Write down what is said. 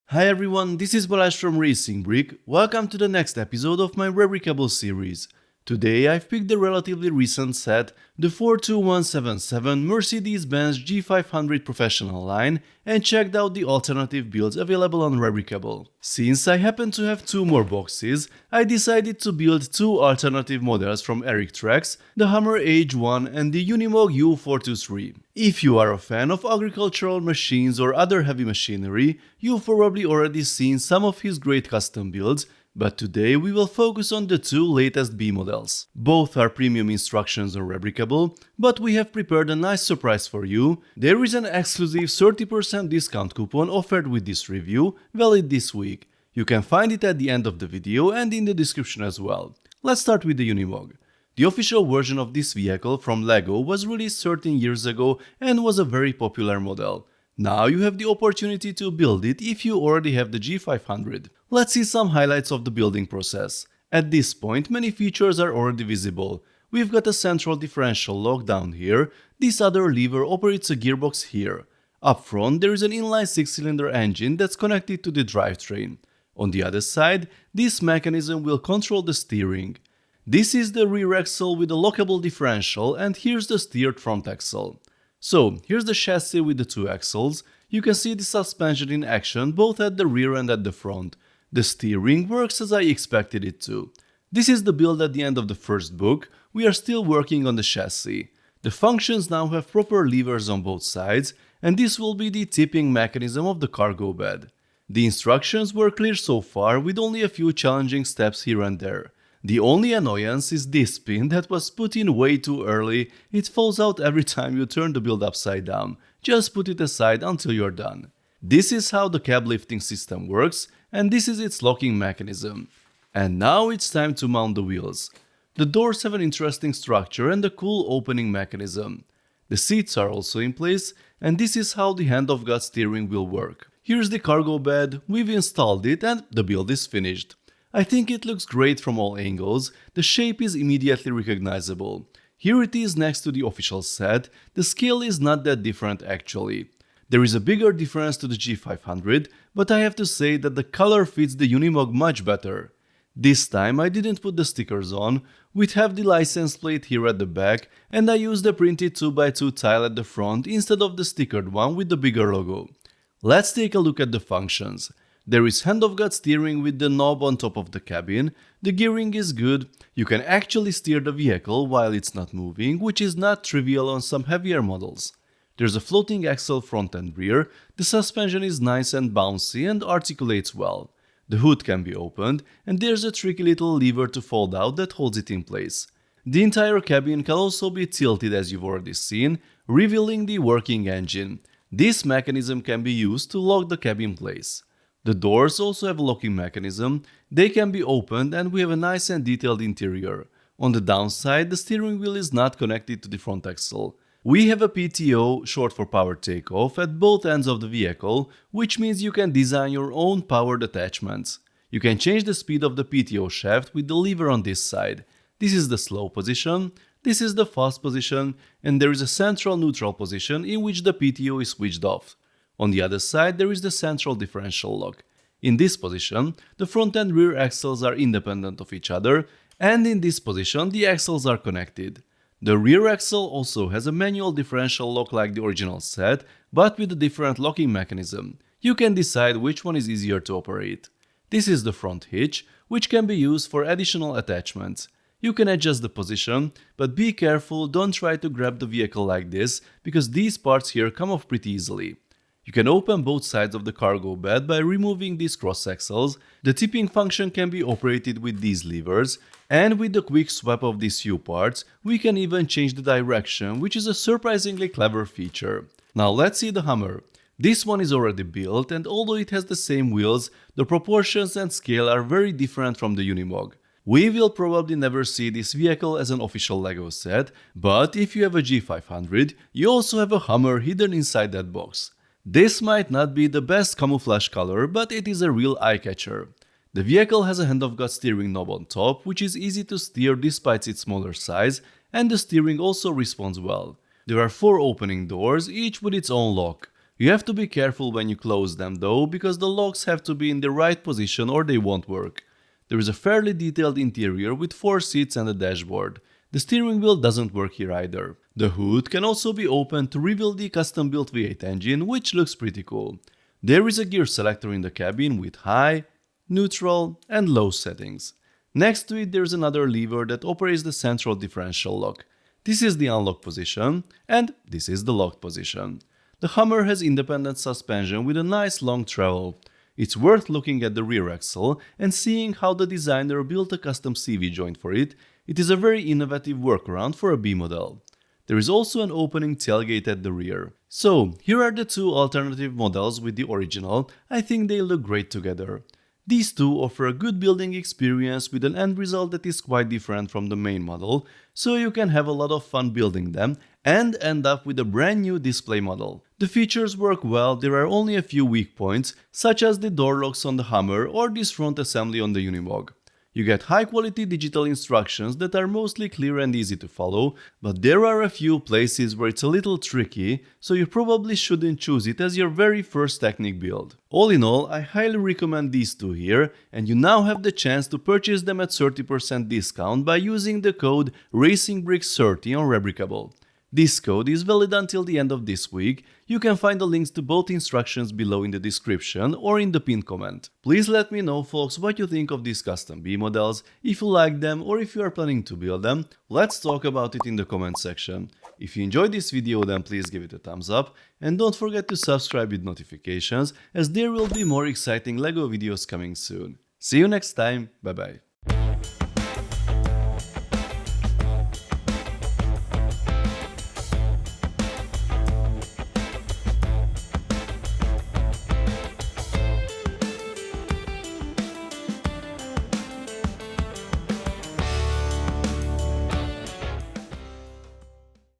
Hi everyone, this is Balazs from RacingBrick. Welcome to the next episode of my Rebrickable series. Today I've picked the relatively recent set, the 42177 Mercedes-Benz G500 Professional line, and checked out the alternative builds available on Rebrickable. Since I happen to have two more boxes, I decided to build two alternative models from Eric Trax, the Hummer H1 and the Unimog U4213. If you are a fan of agricultural machines or other heavy machinery, you've probably already seen some of his great custom builds, but today we will focus on the two latest B models. Both are premium instructions on Rebrickable, but we have prepared a nice surprise for you. There is an exclusive 30% discount coupon offered with this review, valid this week. You can find it at the end of the video and in the description as well. Let's start with the Unimog. The official version of this vehicle from LEGO was released 13 years ago and was a very popular model. Now you have the opportunity to build it if you already have the G500. Let's see some highlights of the building process. At this point, many features are already visible. We've got a central differential lock down here. This other lever operates a gearbox here. Up front, there is an inline 6-cylinder engine that's connected to the drivetrain. On the other side, this mechanism will control the steering. This is the rear axle with a lockable differential, and here's the steered front axle. So, here's the chassis with the two axles. You can see the suspension in action both at the rear and at the front. The steering works as I expected it to. This is the build at the end of the first book. We are still working on the chassis. The functions now have proper levers on both sides, and this will be the tipping mechanism of the cargo bed. The instructions were clear so far, with only a few challenging steps here and there. The only annoyance is this pin that was put in way too early. It falls out every time you turn the build upside down. Just put it aside until you're done. This is how the cab lifting system works, and this is its locking mechanism. And now it's time to mount the wheels. The doors have an interesting structure and a cool opening mechanism. The seats are also in place, and this is how the hand-of-God steering will work. Here's the cargo bed, we've installed it, and the build is finished. I think it looks great from all angles. The shape is immediately recognizable. Here it is next to the official set. The scale is not that different actually. There is a bigger difference to the G500, but I have to say that the color fits the Unimog much better. This time I didn't put the stickers on. We have the license plate here at the back, and I used the printed 2x2 tile at the front instead of the stickered one with the bigger logo. Let's take a look at the functions. There is hand-of-God steering with the knob on top of the cabin. The gearing is good. You can actually steer the vehicle while it's not moving, which is not trivial on some heavier models. There's a floating axle front and rear. The suspension is nice and bouncy and articulates well. The hood can be opened, and there's a tricky little lever to fold out that holds it in place. The entire cabin can also be tilted, as you've already seen, revealing the working engine. This mechanism can be used to lock the cab in place. The doors also have a locking mechanism. They can be opened, and we have a nice and detailed interior. On the downside, the steering wheel is not connected to the front axle. We have a PTO, short for power takeoff, at both ends of the vehicle, which means you can design your own powered attachments. You can change the speed of the PTO shaft with the lever on this side. This is the slow position, this is the fast position, and there is a central neutral position in which the PTO is switched off. On the other side, there is the central differential lock. In this position, the front and rear axles are independent of each other, and in this position, the axles are connected. The rear axle also has a manual differential lock like the original set, but with a different locking mechanism. You can decide which one is easier to operate. This is the front hitch, which can be used for additional attachments. You can adjust the position, but be careful, don't try to grab the vehicle like this, because these parts here come off pretty easily. You can open both sides of the cargo bed by removing these cross axles. The tipping function can be operated with these levers, and with the quick swap of these few parts, we can even change the direction, which is a surprisingly clever feature. Now let's see the Hummer. This one is already built, and although it has the same wheels, the proportions and scale are very different from the Unimog. We will probably never see this vehicle as an official LEGO set, but if you have a G500, you also have a Hummer hidden inside that box. This might not be the best camouflage color, but it is a real eye-catcher. The vehicle has a hand-of-God steering knob on top, which is easy to steer despite its smaller size, and the steering also responds well. There are 4 opening doors, each with its own lock. You have to be careful when you close them though, because the locks have to be in the right position or they won't work. There is a fairly detailed interior with 4 seats and a dashboard. The steering wheel doesn't work here either. The hood can also be opened to reveal the custom-built V8 engine, which looks pretty cool. There is a gear selector in the cabin with high, neutral and low settings. Next to it there is another lever that operates the central differential lock. This is the unlock position and this is the locked position. The Hummer has independent suspension with a nice long travel. It's worth looking at the rear axle and seeing how the designer built a custom CV joint for it. It is a very innovative workaround for a B model. There is also an opening tailgate at the rear. So, here are the two alternative models with the original. I think they look great together. These two offer a good building experience with an end result that is quite different from the main model, so you can have a lot of fun building them and end up with a brand new display model. The features work well, there are only a few weak points, such as the door locks on the Hummer or this front assembly on the Unimog. You get high quality digital instructions that are mostly clear and easy to follow, but there are a few places where it's a little tricky, so you probably shouldn't choose it as your very first Technic build. All in all, I highly recommend these two here, and you now have the chance to purchase them at 30% discount by using the code RacingBrick30 on Rebrickable. This code is valid until the end of this week. You can find the links to both instructions below in the description or in the pinned comment. Please let me know, folks, what you think of these custom B models, if you like them or if you are planning to build them. Let's talk about it in the comment section. If you enjoyed this video, then please give it a thumbs up and don't forget to subscribe with notifications, as there will be more exciting LEGO videos coming soon. See you next time, bye bye.